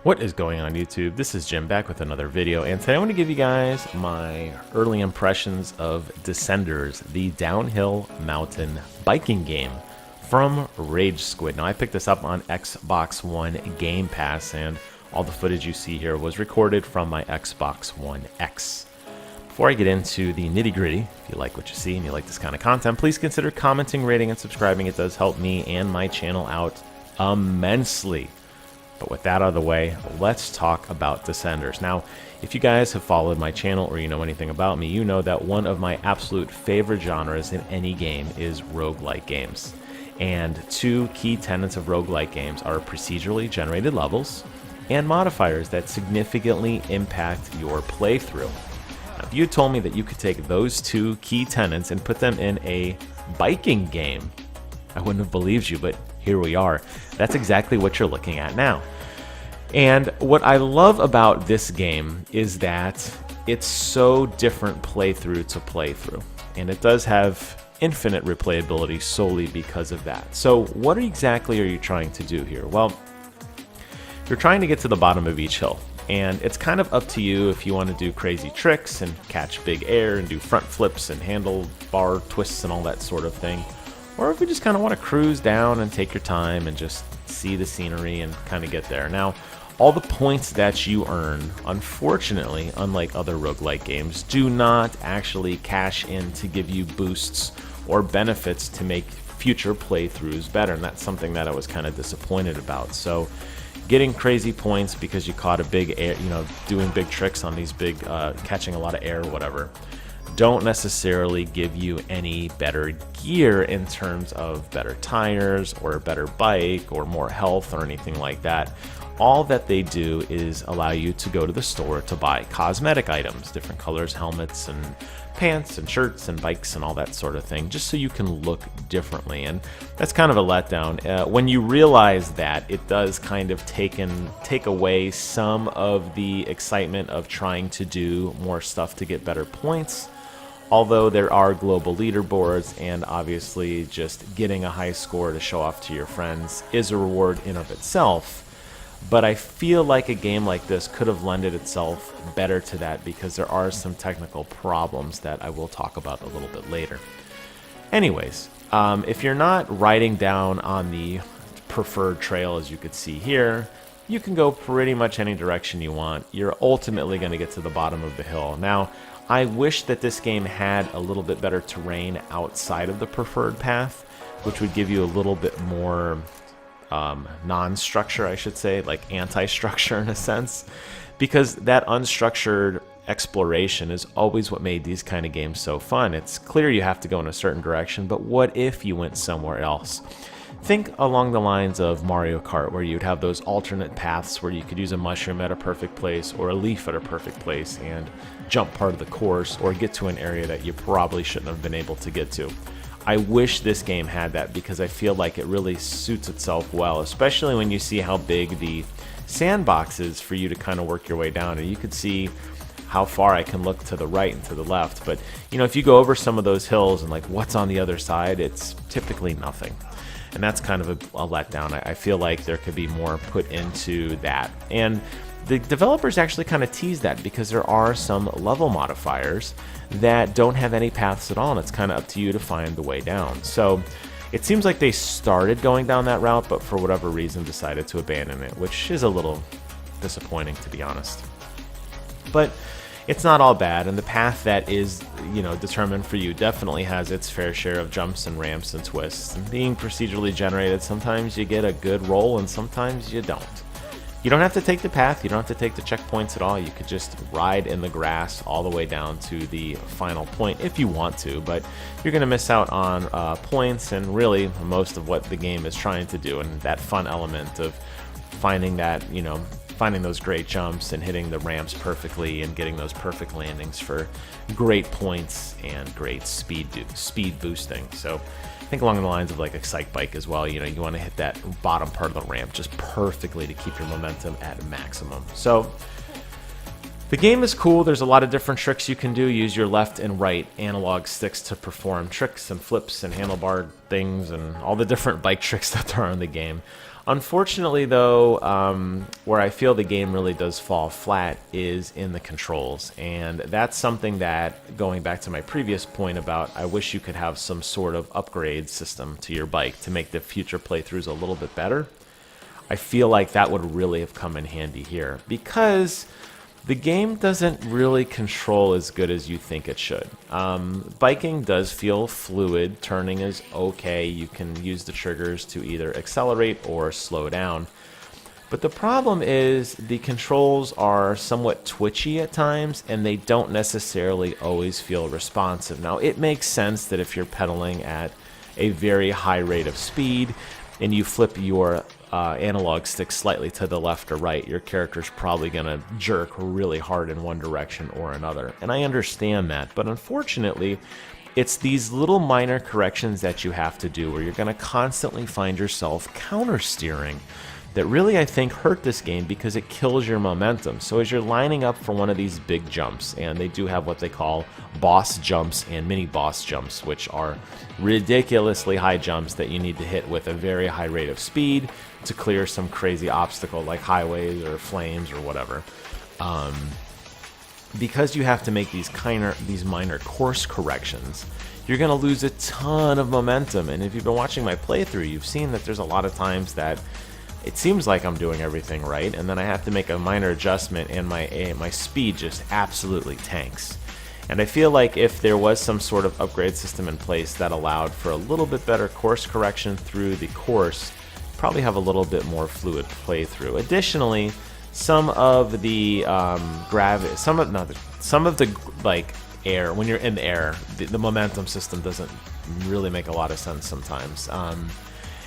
What is going on YouTube? This is Jim back with another video, and today I want to give you guys my early impressions of Descenders, the downhill mountain biking game from RageSquid. Now I picked this up on Xbox One Game Pass, and all the footage you see here was recorded from my Xbox One X. Before I get into the nitty-gritty, if you like what you see and you like this kind of content, please consider commenting, rating, and subscribing. It does help me and my channel out immensely. But with that out of the way, let's talk about Descenders. Now, if you guys have followed my channel or you know anything about me, you know that one of my absolute favorite genres in any game is roguelike games. And two key tenets of roguelike games are procedurally generated levels and modifiers that significantly impact your playthrough. Now, if you told me that you could take those two key tenets and put them in a biking game, I wouldn't have believed you, but here we are. That's exactly what you're looking at now. And what I love about this game is that it's so different playthrough to playthrough. And it does have infinite replayability solely because of that. So what exactly are you trying to do here? Well, you're trying to get to the bottom of each hill. And it's kind of up to you if you want to do crazy tricks and catch big air and do front flips and handlebar twists and all that sort of thing. Or if you just kind of want to cruise down and take your time and just see the scenery and kind of get there. Now, all the points that you earn, unfortunately, unlike other roguelike games, do not actually cash in to give you boosts or benefits to make future playthroughs better. And that's something that I was kind of disappointed about. So getting crazy points because you caught a big air, doing big tricks on these big, catching a lot of air or whatever, don't necessarily give you any better gear in terms of better tires or a better bike or more health or anything like that. All that they do is allow you to go to the store to buy cosmetic items, different colors, helmets and pants and shirts and bikes and all that sort of thing, just so you can look differently. And that's kind of a letdown. When you realize that, it does kind of take away some of the excitement of trying to do more stuff to get better points. Although there are global leaderboards, and obviously just getting a high score to show off to your friends is a reward in of itself. But I feel like a game like this could have lended itself better to that because there are some technical problems that I will talk about a little bit later. Anyways, if you're not riding down on the preferred trail, as you could see here, you can go pretty much any direction you want. You're ultimately going to get to the bottom of the hill. Now, I wish that this game had a little bit better terrain outside of the preferred path, which would give you a little bit more non-structure, I should say, like anti-structure in a sense, because that unstructured exploration is always what made these kind of games so fun. It's clear you have to go in a certain direction, but what if you went somewhere else? Think along the lines of Mario Kart, where you'd have those alternate paths where you could use a mushroom at a perfect place or a leaf at a perfect place and jump part of the course or get to an area that you probably shouldn't have been able to get to. I wish this game had that because I feel like it really suits itself well, especially when you see how big the sandbox is for you to kind of work your way down. And you could see how far I can look to the right and to the left. But, if you go over some of those hills and like what's on the other side, it's typically nothing. And that's kind of a letdown. I feel like there could be more put into that. And the developers actually kind of tease that because there are some level modifiers that don't have any paths at all, and it's kind of up to you to find the way down. So it seems like they started going down that route, but for whatever reason decided to abandon it, which is a little disappointing, to be honest. But it's not all bad, and the path that is, determined for you definitely has its fair share of jumps and ramps and twists. And being procedurally generated, sometimes you get a good roll and sometimes you don't. You don't have to take the path, you don't have to take the checkpoints at all. You could just ride in the grass all the way down to the final point if you want to, but you're going to miss out on points and really most of what the game is trying to do, and that fun element of finding that, finding those great jumps and hitting the ramps perfectly and getting those perfect landings for great points and great speed boosting. So I think along the lines of like Excite Bike as well, you want to hit that bottom part of the ramp just perfectly to keep your momentum at maximum. So The game is cool. There's a lot of different tricks you can do. Use your left and right analog sticks to perform tricks and flips and handlebar things and all the different bike tricks that there are in the game. Unfortunately, though, where I feel the game really does fall flat is in the controls. And that's something that, going back to my previous point about I wish you could have some sort of upgrade system to your bike to make the future playthroughs a little bit better. I feel like that would really have come in handy here, because the game doesn't really control as good as you think it should. Biking does feel fluid. Turning is okay. You can use the triggers to either accelerate or slow down. But the problem is the controls are somewhat twitchy at times, and they don't necessarily always feel responsive. Now, it makes sense that if you're pedaling at a very high rate of speed and you flip your analog stick slightly to the left or right, your character's probably going to jerk really hard in one direction or another. And I understand that, but unfortunately, it's these little minor corrections that you have to do where you're going to constantly find yourself counter-steering that really, I think, hurt this game because it kills your momentum. So as you're lining up for one of these big jumps, and they do have what they call boss jumps and mini boss jumps, which are ridiculously high jumps that you need to hit with a very high rate of speed to clear some crazy obstacle like highways or flames or whatever. Because you have to make these minor course corrections, you're going to lose a ton of momentum. And if you've been watching my playthrough, you've seen that there's a lot of times that it seems like I'm doing everything right, and then I have to make a minor adjustment, and my speed just absolutely tanks. And I feel like if there was some sort of upgrade system in place that allowed for a little bit better course correction through the course, probably have a little bit more fluid playthrough. Additionally, some of the some of the like air, when you're in the air, the momentum system doesn't really make a lot of sense sometimes.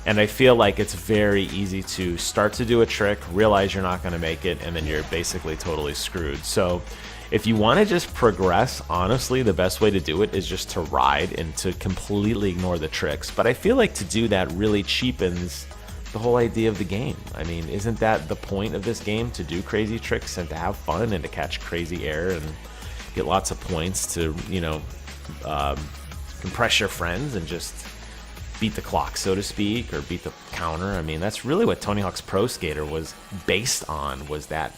And I feel like it's very easy to start to do a trick, realize you're not going to make it, and then you're basically totally screwed. So if you want to just progress, honestly, the best way to do it is just to ride and to completely ignore the tricks. But I feel like to do that really cheapens the whole idea of the game. I mean, isn't that the point of this game, to do crazy tricks and to have fun and to catch crazy air and get lots of points to, you know, impress your friends and just beat the clock, so to speak, or beat the counter? I mean, that's really what Tony Hawk's Pro Skater was based on, was that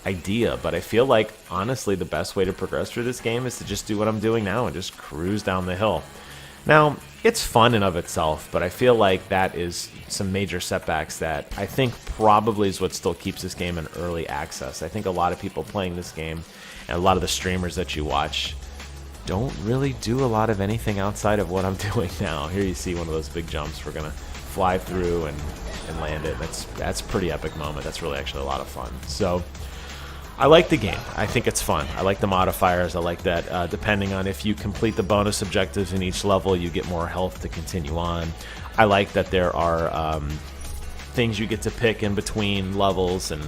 idea. But I feel like, honestly, the best way to progress through this game is to just do what I'm doing now and just cruise down the hill. Now, it's fun in of itself, but I feel like that is some major setbacks that I think probably is what still keeps this game in early access. I think a lot of people playing this game, and a lot of the streamers that you watch, don't really do a lot of anything outside of what I'm doing now. Here you see one of those big jumps. We're gonna fly through and land it. That's a pretty epic moment. That's really actually a lot of fun. So I like the game. I think it's fun. I like the modifiers. I like that depending on if you complete the bonus objectives in each level, you get more health to continue on. I like that there are things you get to pick in between levels and,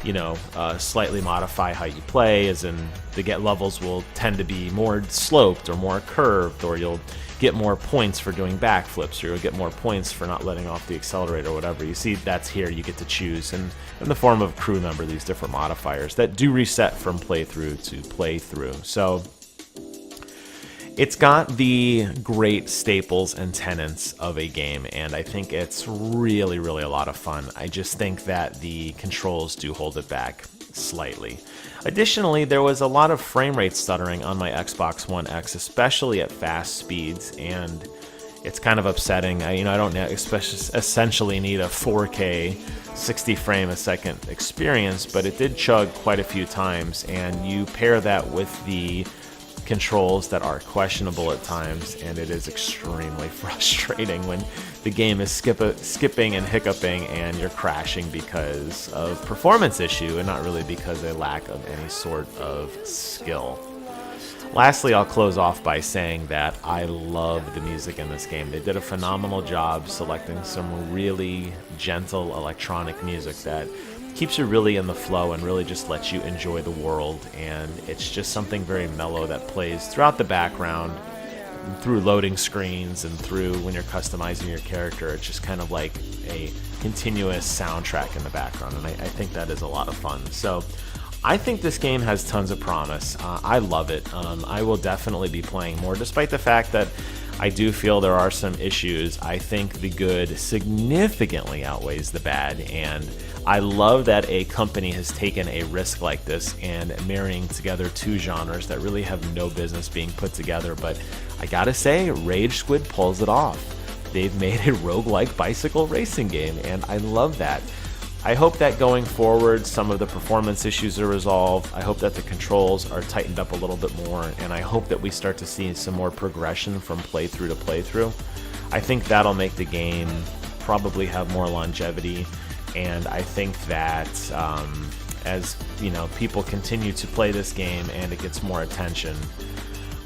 you know, slightly modify how you play, as in the levels will tend to be more sloped or more curved, or you'll get more points for doing backflips, or you'll get more points for not letting off the accelerator or whatever. You see that's here, you get to choose, and in the form of a crew member, these different modifiers that do reset from playthrough to playthrough. So it's got the great staples and tenets of a game, and I think it's really, really a lot of fun. I just think that the controls do hold it back slightly. Additionally, there was a lot of frame rate stuttering on my Xbox One X, especially at fast speeds, and it's kind of upsetting. I don't essentially need a 4K 60 frame a second experience, but it did chug quite a few times, and you pair that with the controls that are questionable at times, and it is extremely frustrating when the game is skipping and hiccuping and you're crashing because of performance issue and not really because of a lack of any sort of skill. Lastly, I'll close off by saying that I love the music in this game. They did a phenomenal job selecting some really gentle electronic music that keeps you really in the flow and really just lets you enjoy the world, and it's just something very mellow that plays throughout the background, through loading screens and through when you're customizing your character. It's just kind of like a continuous soundtrack in the background, and I think that is a lot of fun. So I think this game has tons of promise. I love it. I will definitely be playing more, despite the fact that I do feel there are some issues. I think the good significantly outweighs the bad, and I love that a company has taken a risk like this and marrying together two genres that really have no business being put together. But I gotta say, RageSquid pulls it off. They've made a roguelike bicycle racing game, and I love that. I hope that going forward, some of the performance issues are resolved. I hope that the controls are tightened up a little bit more, and I hope that we start to see some more progression from playthrough to playthrough. I think that'll make the game probably have more longevity, and I think that as you know, people continue to play this game and it gets more attention,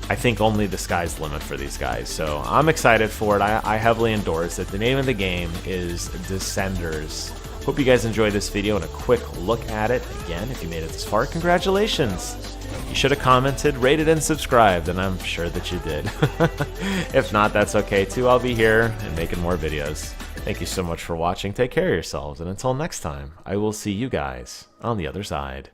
I think only the sky's the limit for these guys. So I'm excited for it. I heavily endorse it. The name of the game is Descenders. Hope you guys enjoyed this video and a quick look at it. Again, if you made it this far, congratulations. You should have commented, rated, and subscribed, and I'm sure that you did. If not, that's okay too. I'll be here and making more videos. Thank you so much for watching. Take care of yourselves, and until next time, I will see you guys on the other side.